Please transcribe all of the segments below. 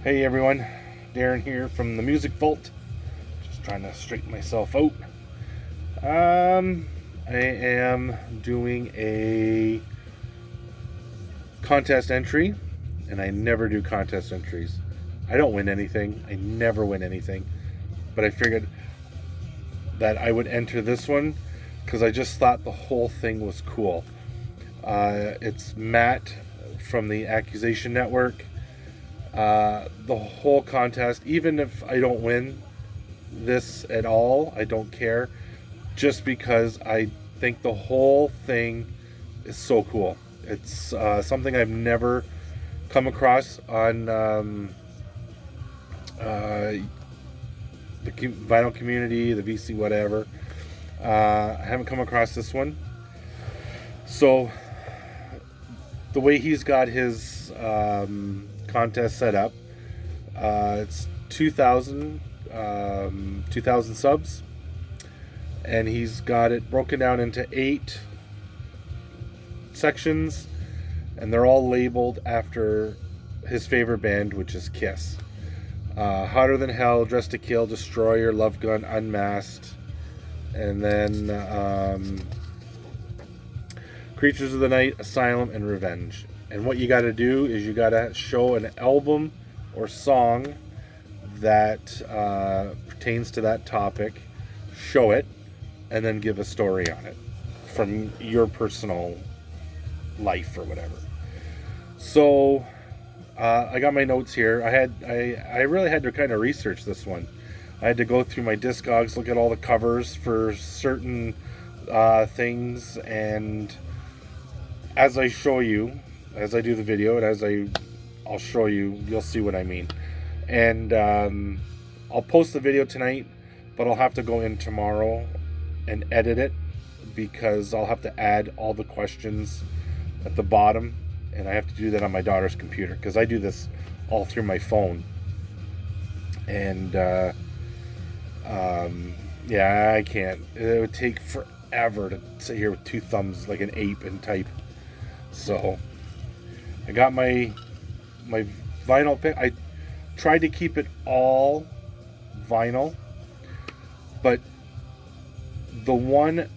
Hey everyone, Darren here from the Music Vault. Just trying to straighten myself out. I am doing a contest entry, and I never do contest entries. I don't win anything. I never win anything. But I figured that I would enter this one because I just thought the whole thing was cool. It's Matt from the Accusation Network. The whole contest, even if I don't win this at all, I don't care, just because I think the whole thing is so cool. It's something I've never come across on the vinyl community, the VC, whatever. I haven't come across this one. So the way he's got his contest set up, it's 2,000 subs, and he's got it broken down into 8 sections, and they're all labeled after his favorite band, which is Kiss. Hotter Than Hell, Dressed to Kill, Destroyer, Love Gun, Unmasked, and then Creatures of the Night, Asylum, and Revenge. And what you got to do is you got to show an album or song that pertains to that topic, show it, and then give a story on it from your personal life or whatever. So I got my notes here. I really had to kind of research this one. I had to go through my Discogs, look at all the covers for certain things, and as I show you, as I do the video, and as I'll show you, you'll see what I mean. And I'll post the video tonight, but I'll have to go in tomorrow and edit it, because I'll have to add all the questions at the bottom, and I have to do that on my daughter's computer, because I do this all through my phone. And yeah, I can't. It would take forever to sit here with 2 thumbs like an ape and type. So I got my vinyl pick. I tried to keep it all vinyl, but the one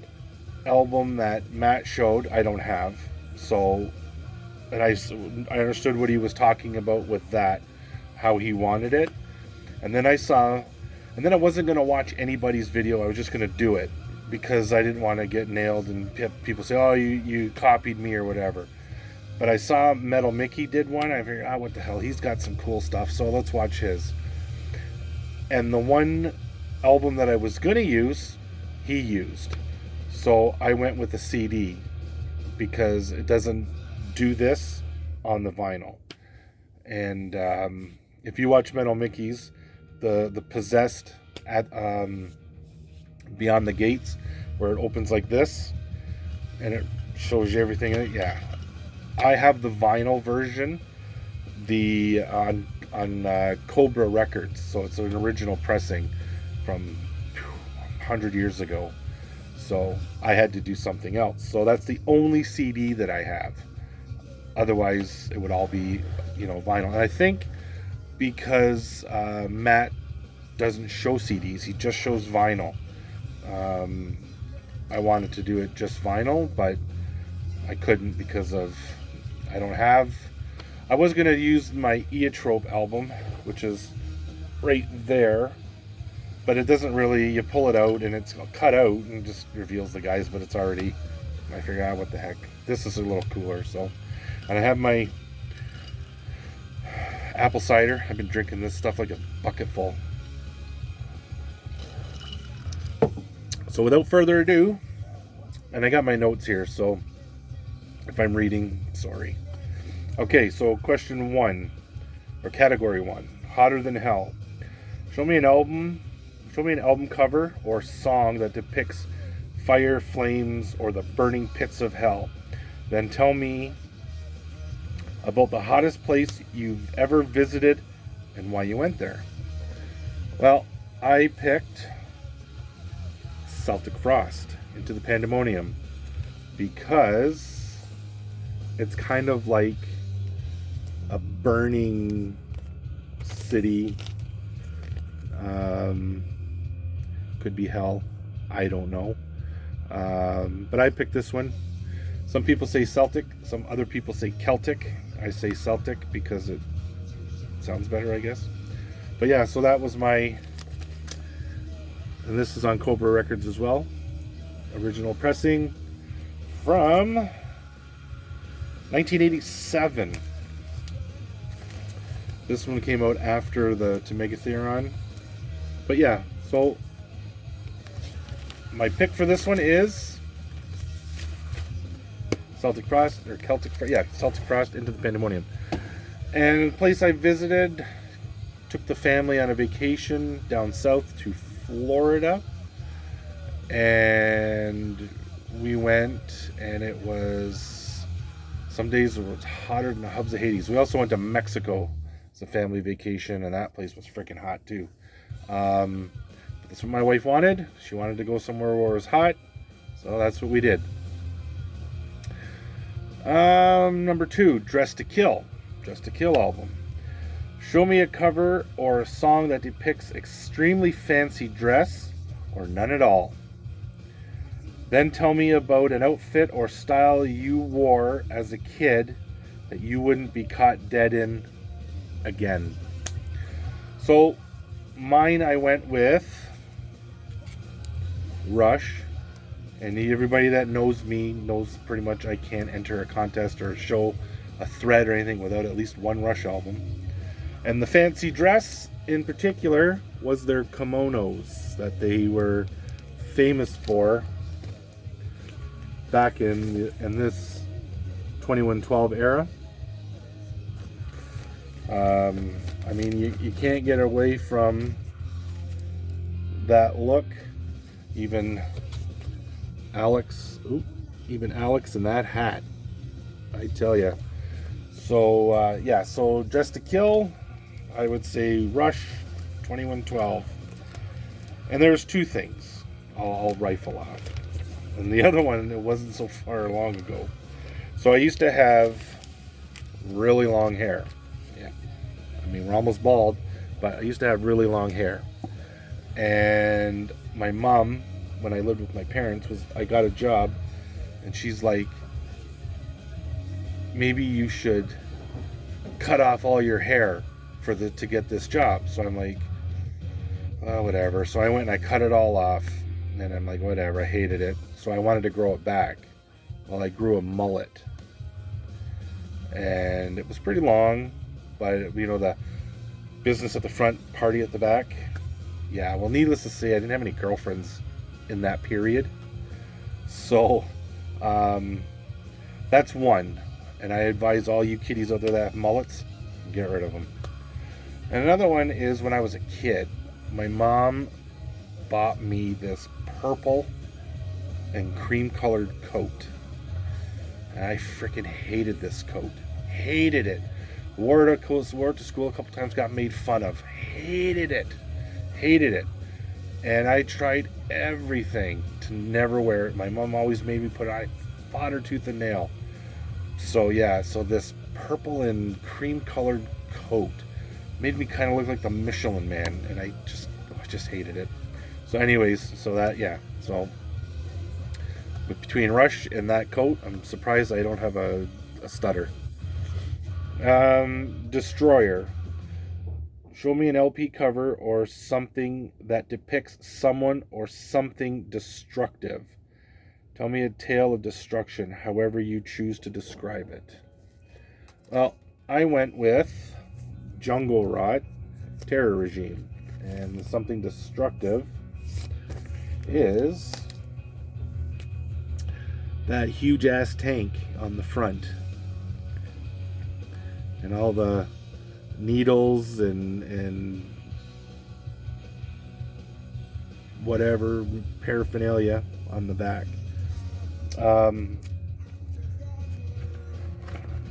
album that Matt showed I don't have. So, and I understood what he was talking about with that, how he wanted it. And then I wasn't going to watch anybody's video. I was just going to do it, because I didn't want to get nailed and people say, oh, you copied me or whatever. But I saw Metal Mickey did one. I figured, what the hell? He's got some cool stuff, so let's watch his. And the one album that I was going to use, he used. So I went with the CD, because it doesn't do this on the vinyl. And if you watch Metal Mickey's, the Possessed at Beyond the Gates, where it opens like this, and it shows you everything in it, yeah. I have the vinyl version, on Cobra Records, so it's an original pressing from 100 years ago. So I had to do something else. So that's the only CD that I have. Otherwise, it would all be, vinyl. And I think because Matt doesn't show CDs, he just shows vinyl. I wanted to do it just vinyl, but I couldn't because I was going to use my Eotrope album, which is right there, but it doesn't really, you pull it out and it's cut out and just reveals the guys, but it's already, I figured, what the heck, this is a little cooler. So, and I have my apple cider. I've been drinking this stuff like a bucket full. So without further ado, and I got my notes here, so if I'm reading, sorry. Okay, so question 1, or category 1, Hotter Than Hell. Show me an album cover or song that depicts fire, flames, or the burning pits of hell. Then tell me about the hottest place you've ever visited and why you went there. Well, I picked Celtic Frost, Into the Pandemonium, because it's kind of like a burning city. Could be hell. I don't know. But I picked this one. Some people say Celtic. Some other people say Celtic. I say Celtic because it sounds better, I guess. But yeah, so that was my... And this is on Cobra Records as well. Original pressing from 1987. This one came out after the Megatheron. But yeah, so my pick for this one is Celtic Frost, or Celtic Frost Into the Pandemonium. And the place I visited, took the family on a vacation down south to Florida. And we went, and it was, some days it was hotter than the hubs of Hades. We also went to Mexico. It's a family vacation, and that place was freaking hot too. But that's what my wife wanted. She wanted to go somewhere where it was hot, so that's what we did. Number 2, Dress to Kill. Dress to Kill album. Show me a cover or a song that depicts extremely fancy dress or none at all. Then tell me about an outfit or style you wore as a kid that you wouldn't be caught dead in again. So mine, I went with Rush. And everybody that knows me knows pretty much I can't enter a contest or show a thread or anything without at least one Rush album. And the fancy dress in particular was their kimonos that they were famous for back in this 2112 era. I mean, you can't get away from that look. Even Alex in that hat, I tell you. So yeah, so Dress to Kill, I would say Rush 2112. And there's 2 things I'll rifle off. And the other one, it wasn't so far long ago. So I used to have really long hair. Yeah, I mean, we're almost bald, but I used to have really long hair. And my mom, when I lived with my parents, I got a job, and she's like, maybe you should cut off all your hair to get this job. So I'm like, oh, whatever. So I went and I cut it all off, and I'm like, whatever, I hated it. So I wanted to grow it back. Well, I grew a mullet, and it was pretty long, but you know, the business at the front, party at the back. Yeah, well, needless to say, I didn't have any girlfriends in that period. So that's one. And I advise all you kiddies out there that have mullets, get rid of them. And another one is when I was a kid, my mom bought me this purple and cream colored coat. And I freaking hated this coat. Hated it. Wore it to school a couple times, got made fun of. Hated it. And I tried everything to never wear it. My mom always made me put it on. I fought her tooth and nail. So yeah, so this purple and cream colored coat made me kind of look like the Michelin Man, and I just hated it. So anyways, so that, yeah, so but between Rush and that coat, I'm surprised I don't have a stutter. Destroyer. Show me an LP cover or something that depicts someone or something destructive. Tell me a tale of destruction, however you choose to describe it. Well, I went with Jungle Rot, Terror Regime. And something destructive is that huge ass tank on the front. And all the needles and whatever paraphernalia on the back.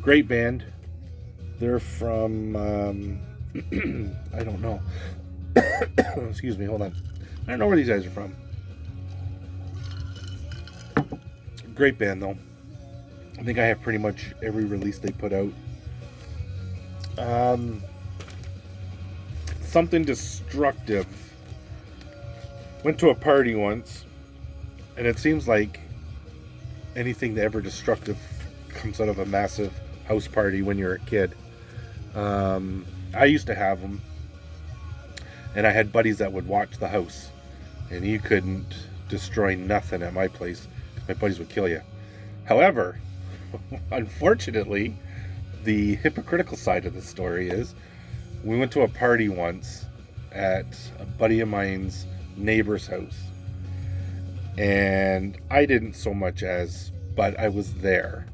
Great band. They're from I don't know. Excuse me, hold on. I don't know where these guys are from. Great band though. I think I have pretty much every release they put out. something destructive. Went to a party once, and it seems like anything ever destructive comes out of a massive house party when you're a kid. I used to have them, and I had buddies that would watch the house, and you couldn't destroy nothing at my place. My buddies would kill you. However, unfortunately, the hypocritical side of the story is we went to a party once at a buddy of mine's neighbor's house, and I didn't so much as, but I was there.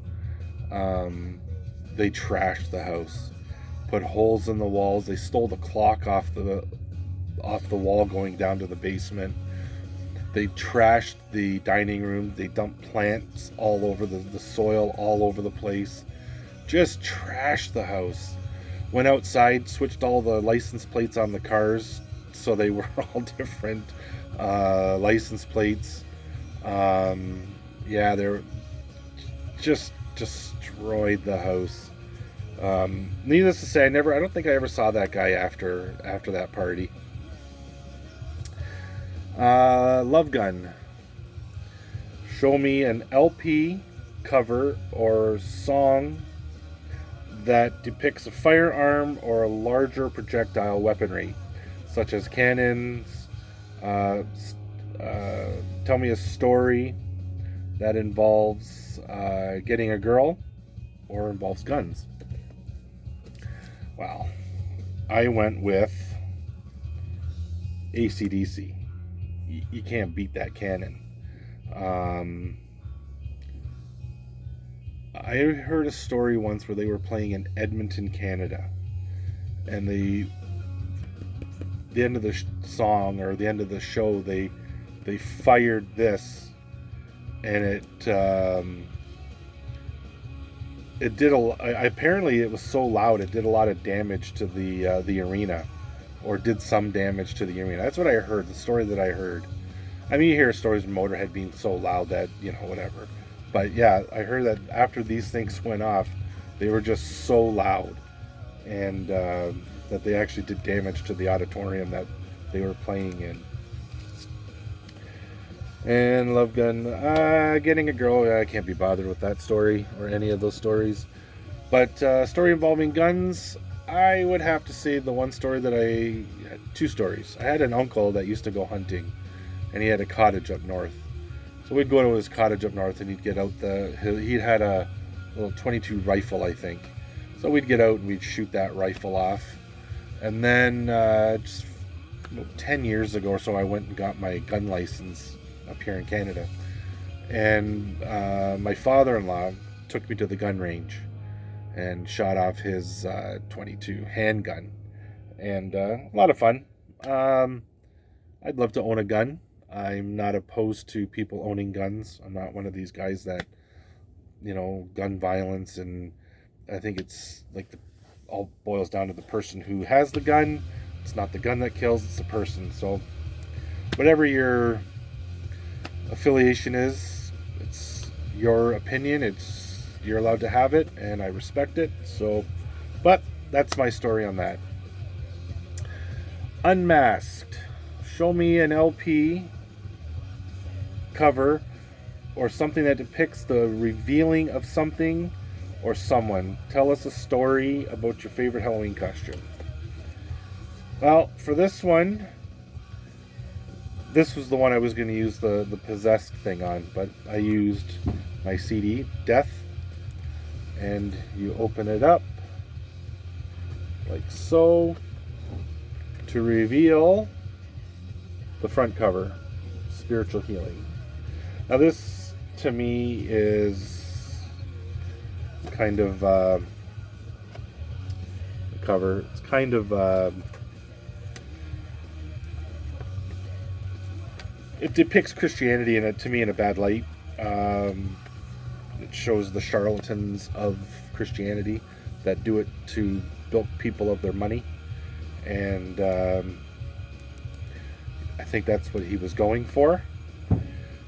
They trashed the house, put holes in the walls. They stole the clock off the wall going down to the basement. They trashed the dining room. They dumped plants all over the soil, all over the place. Just trashed the house. Went outside, switched all the license plates on the cars so they were all different license plates. Yeah, they're just destroyed the house. Needless to say, I don't think I ever saw that guy after that party. Love gun. Show me an LP cover or song that depicts a firearm or a larger projectile weaponry, such as cannons. Tell me a story that involves getting a girl or involves guns. Wow. I went with AC/DC. You can't beat that cannon. I heard a story once where they were playing in Edmonton, Canada, and the end of the song or the end of the show, they fired this, and it did apparently it was so loud it did a lot of damage to the arena, or did some damage to the arena. That's what I heard, the story that I heard. I mean, you hear stories of Motorhead being so loud that, whatever. But yeah, I heard that after these things went off, they were just so loud, and that they actually did damage to the auditorium that they were playing in. And Love Gun, getting a girl, I can't be bothered with that story or any of those stories. But story involving guns, I would have to say the one story that two stories. I had an uncle that used to go hunting, and he had a cottage up north. So we'd go to his cottage up north, and he'd get out he had a little 22 rifle, I think. So we'd get out and we'd shoot that rifle off. And then just 10 years ago or so, I went and got my gun license up here in Canada. And my father-in-law took me to the gun range and shot off his 22 handgun. And a lot of fun. I'd love to own a gun. I'm not opposed to people owning guns. I'm not one of these guys that, gun violence, and I think it's like all boils down to the person who has the gun. It's not the gun that kills, it's the person. So whatever your affiliation is, it's your opinion. You're allowed to have it, and I respect it. So, but that's my story on that. Unmasked. Show me an LP cover or something that depicts the revealing of something or someone. Tell us a story about your favorite Halloween costume. Well, for this one, this was the one I was going to use the possessed thing on, but I used my CD, Death, and you open it up like so to reveal the front cover, Spiritual Healing. Now this to me is kind of the cover. It's kind of it depicts Christianity in it, to me, in a bad light. It shows the charlatans of Christianity that do it to bilk people of their money, and I think that's what he was going for.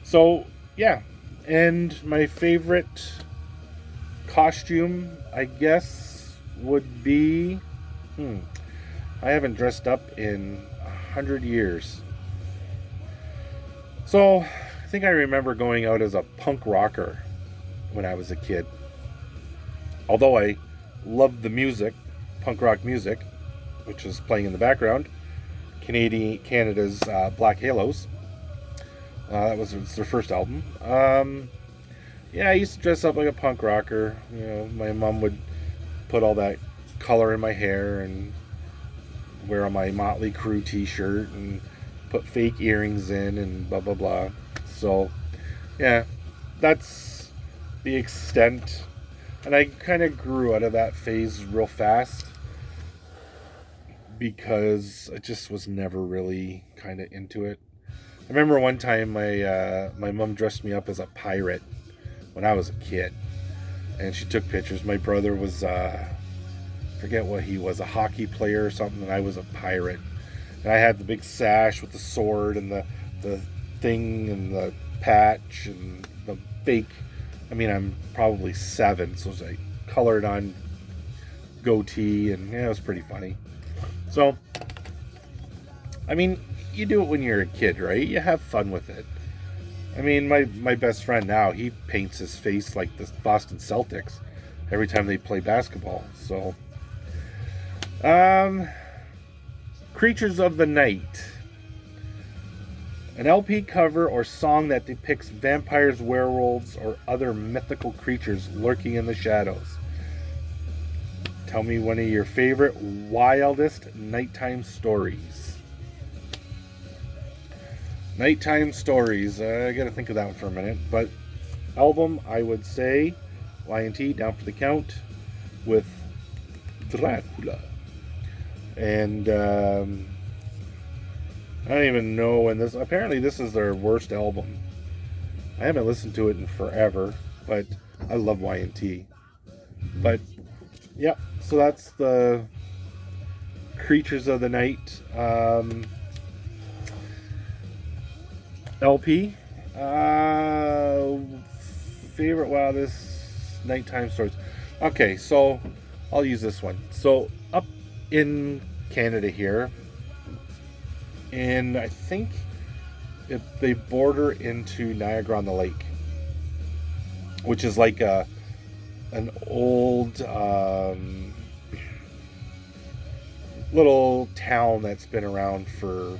So yeah, and my favorite costume, I guess, would be I haven't dressed up in 100 years. So, I think I remember going out as a punk rocker when I was a kid. Although I loved the music, punk rock music, which is playing in the background, Canada's Black Halos. That was their first album. Yeah, I used to dress up like a punk rocker. My mom would put all that color in my hair and wear my Motley Crue t-shirt and put fake earrings in and blah blah blah. So yeah, that's the extent. And I kind of grew out of that phase real fast because I just was never really kind of into it. I remember one time my mom dressed me up as a pirate when I was a kid, and she took pictures. My brother was forget what he was, a hockey player or something, and I was a pirate. And I had the big sash with the sword and the thing and the patch and the fake. I mean, I'm probably 7, so it was like colored on goatee, and yeah, it was pretty funny. So, I mean, you do it when you're a kid, right? You have fun with it. I mean, my best friend now, he paints his face like the Boston Celtics every time they play basketball. So, Creatures of the Night. An LP cover or song that depicts vampires, werewolves, or other mythical creatures lurking in the shadows. Tell me one of your favorite, wildest nighttime stories. Nighttime stories. I gotta think of that one for a minute. But album, I would say Y&T, Down for the Count, with Dracula. And I don't even know when this... Apparently this is their worst album. I haven't listened to it in forever, but I love Y&T. But, yeah, so that's the Creatures of the Night LP. Favorite wildest nighttime stories. Okay, so I'll use this one. So, up in Canada here, and I think they border into Niagara-on-the-Lake, which is like an old little town that's been around for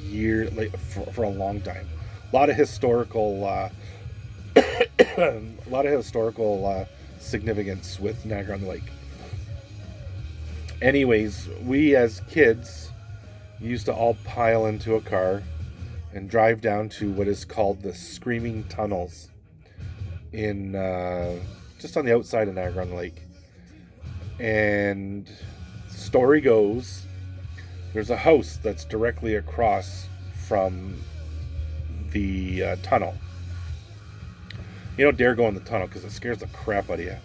years, like for a long time. A lot of historical, significance with Niagara-on-the-Lake. Anyways, we as kids used to all pile into a car and drive down to what is called the Screaming Tunnels in just on the outside of Niagara-on-the-Lake. And story goes, there's a house that's directly across from the tunnel. You don't dare go in the tunnel because it scares the crap out of you.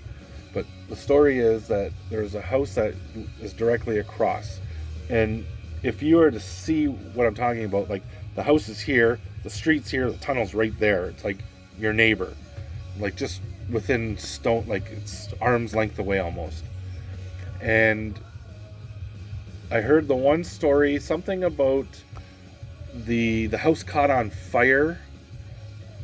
But the story is that there's a house that is directly across. And if you were to see what I'm talking about, like the house is here, the street's here, the tunnel's right there. It's like your neighbor. Like just within stone, like it's arm's length away almost. And I heard the one story, something about the house caught on fire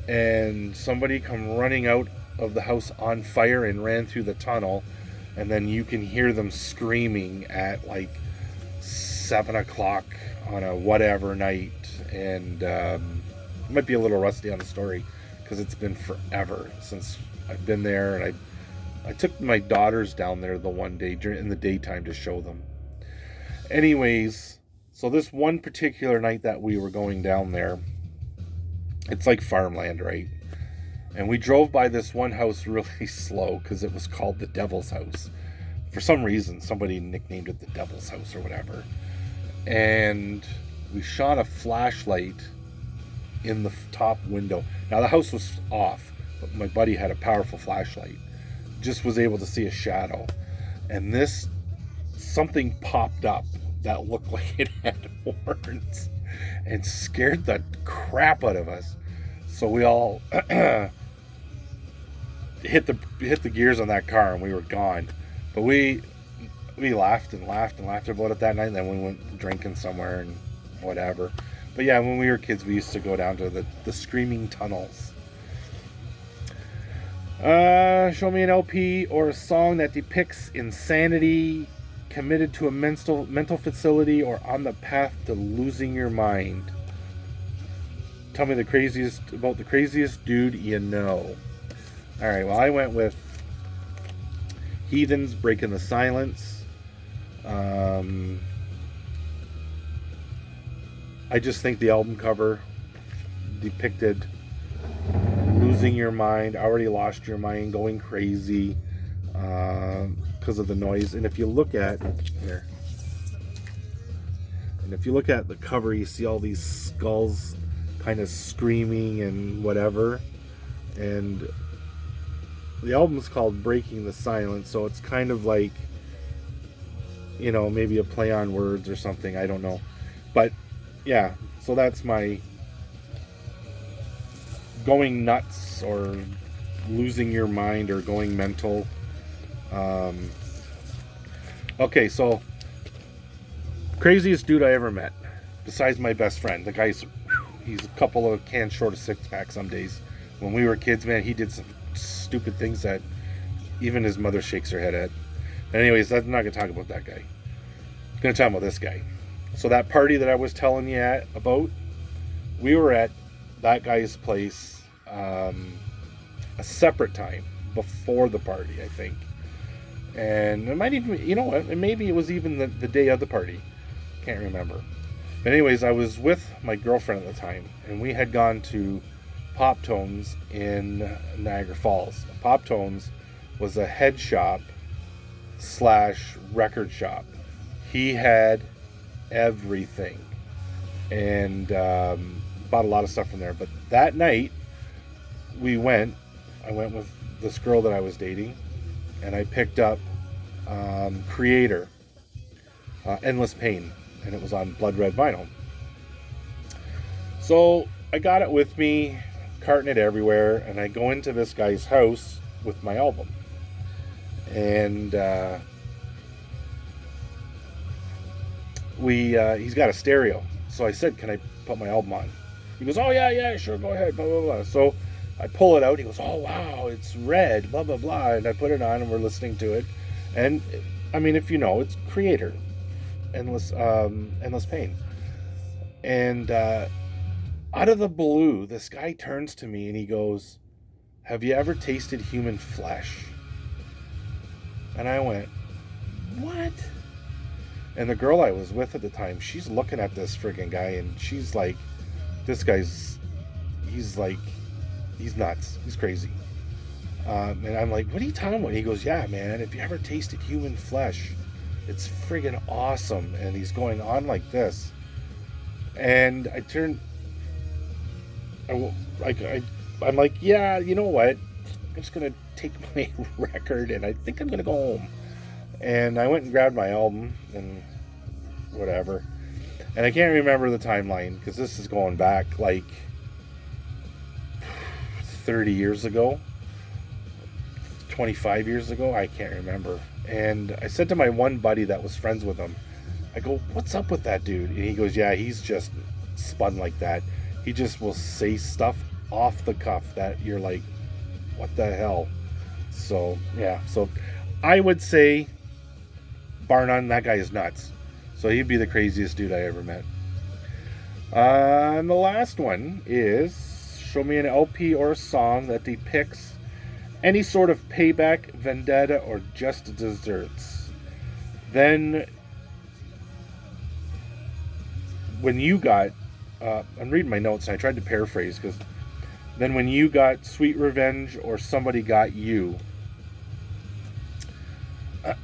and somebody come running out of the house on fire and ran through the tunnel, and then you can hear them screaming at like 7 o'clock on a whatever night. And it might be a little rusty on the story because it's been forever since I've been there, and I took my daughters down there the one day in the daytime to show them. Anyways, so this one particular night that we were going down there, it's like farmland, right? And we drove by this one house really slow because it was called the Devil's House. For some reason, somebody nicknamed it the Devil's House or whatever. And we shone a flashlight in the top window. Now, the house was off, but my buddy had a powerful flashlight. Just was able to see a shadow. And something popped up that looked like it had horns and scared the crap out of us. So we all hit the gears on that car and we were gone. But we laughed and laughed and laughed about it that night. And then we went drinking somewhere and whatever. But yeah, when we were kids, we used to go down to the Screaming Tunnels. Show me an LP or a song that depicts insanity, committed to a mental facility, or on the path to losing your mind. Tell me the craziest dude you know. All right, well, I went with Heathens, Breaking the Silence. I just think the album cover depicted losing your mind, already lost your mind, going crazy because of the noise. And if you look at here, and if you look at the cover, you see all these skulls kind of screaming and whatever. And the album's called Breaking the Silence, so it's kind of like, you know, maybe a play on words or something. I don't know. But yeah, so that's my going nuts or losing your mind or going mental. Okay, so craziest dude I ever met, besides my best friend. The guy's, he's a couple of cans short of six-pack some days. When we were kids, man, he did some stupid things that even his mother shakes her head at. Anyways, I'm not going to talk about that guy. I'm going to talk about this guy. So that party that I was telling you about, we were at that guy's place a separate time before the party, I think. And it might even, you know what, maybe it was even the day of the party. Can't remember. But anyways, I was with my girlfriend at the time, and we had gone to Pop Tones in Niagara Falls. Pop Tones was a head shop / record shop. He had everything, and bought a lot of stuff from there. But that night I went with this girl that I was dating, and I picked up Creator, Endless Pain, and it was on blood red vinyl. So I got it with me, carting it everywhere, and I go into this guy's house with my album. And he's got a stereo. So I said, can I put my album on? He goes, oh yeah, sure, go ahead, blah, blah, blah. So I pull it out. He goes, oh wow, it's red, blah, blah, blah. And I put it on, and we're listening to it. And I mean, if you know, it's Creator, Endless Pain. And out of the blue, this guy turns to me and he goes, have you ever tasted human flesh? And I went, what? And the girl I was with at the time, she's looking at this friggin' guy, and she's like, this guy's, he's nuts. He's crazy. And I'm like, what are you talking about? And he goes, yeah, man, if you ever tasted human flesh, it's friggin' awesome. And he's going on like this. And I turned, I'm like, yeah, you know what? I'm just going to take my record, and I think I'm going to go home. And I went and grabbed my album and whatever. And I can't remember the timeline, because this is going back like 30 years ago, 25 years ago. I can't remember. And I said to my one buddy that was friends with him, I go, what's up with that dude? And he goes, yeah, he's just spun like that. He just will say stuff off the cuff that you're like, what the hell? So, yeah. So I would say, bar none, that guy is nuts. So he'd be the craziest dude I ever met. And the last one is, show me an LP or a song that depicts any sort of payback, vendetta, or just desserts. Then, when you got, I'm reading my notes, and I tried to paraphrase, because then when you got Sweet Revenge or Somebody Got You,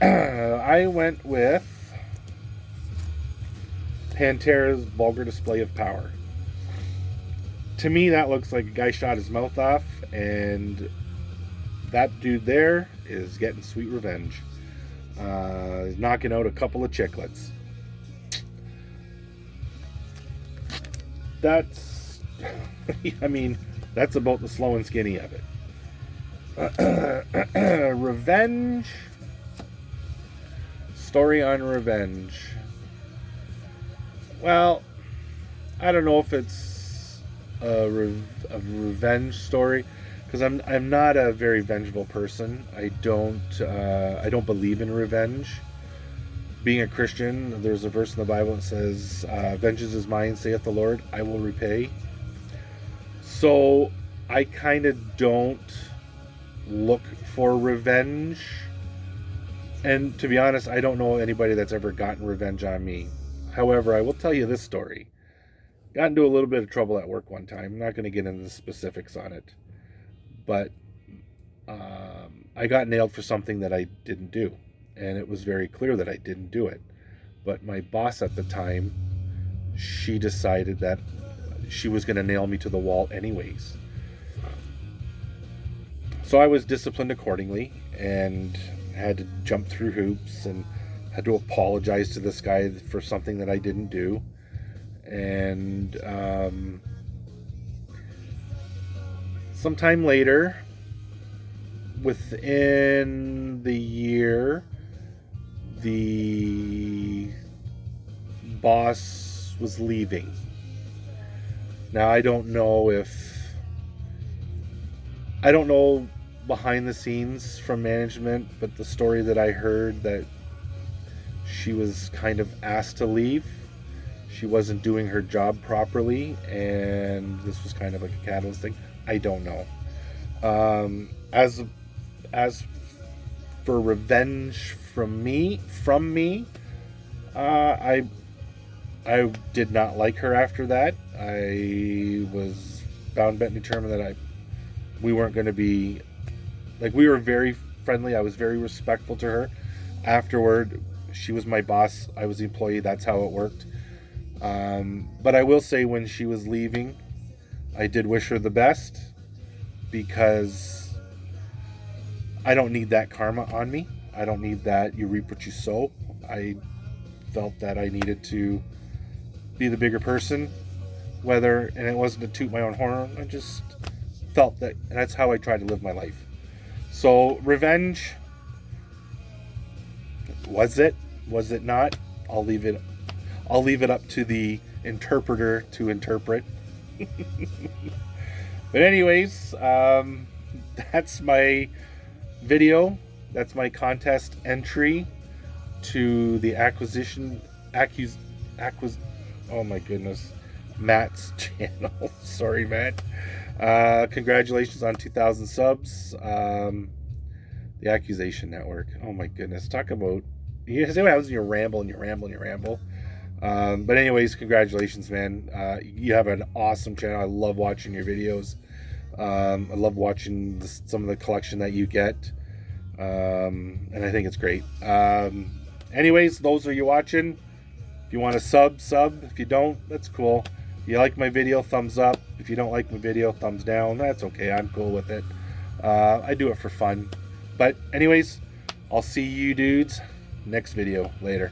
I went with Pantera's Vulgar Display of Power. To me, that looks like a guy shot his mouth off, and that dude there is getting sweet revenge. He's knocking out a couple of chiclets. That's, I mean, that's about the slow and skinny of it. Revenge story on revenge. Well, I don't know if it's a revenge story, because I'm not a very vengeful person. I don't believe in revenge. Being a Christian, there's a verse in the Bible that says, "Vengeance is mine, saith the Lord; I will repay." So I kind of don't look for revenge. And to be honest, I don't know anybody that's ever gotten revenge on me. However, I will tell you this story. Got into a little bit of trouble at work one time. I'm not going to get into the specifics on it. But I got nailed for something that I didn't do. And it was very clear that I didn't do it. But my boss at the time, she decided that she was going to nail me to the wall anyways. So I was disciplined accordingly and had to jump through hoops and had to apologize to this guy for something that I didn't do. And sometime later, within the year, the boss was leaving. Now, I don't know behind the scenes from management, but the story that I heard, that she was kind of asked to leave. She wasn't doing her job properly, and this was kind of like a catalyst thing. I don't know. As for revenge from me, I did not like her after that. I was bound, bent, and determined that we weren't going to be, like, we were very friendly. I was very respectful to her. Afterward, she was my boss. I was the employee. That's how it worked. But I will say, when she was leaving, I did wish her the best, because I don't need that karma on me. I don't need that you reap what you sow. I felt that I needed to be the bigger person, and it wasn't to toot my own horn. I just felt that, and that's how I tried to live my life. So revenge, was it not? I'll leave it up to the interpreter to interpret. But anyways, that's my video. That's my contest entry to the oh my goodness, Matt's channel. Sorry, Matt. Congratulations on 2,000 subs. The Accusation Network. Oh my goodness. Talk about, you see what happens when you ramble. But anyways, congratulations, man. You have an awesome channel. I love watching your videos. I love watching some of the collection that you get. And I think it's great. Anyways, those are you watching. If you want to sub. If you don't, that's cool. If you like my video, thumbs up. If you don't like my video, thumbs down. That's okay. I'm cool with it. I do it for fun. But anyways, I'll see you dudes next video. Later.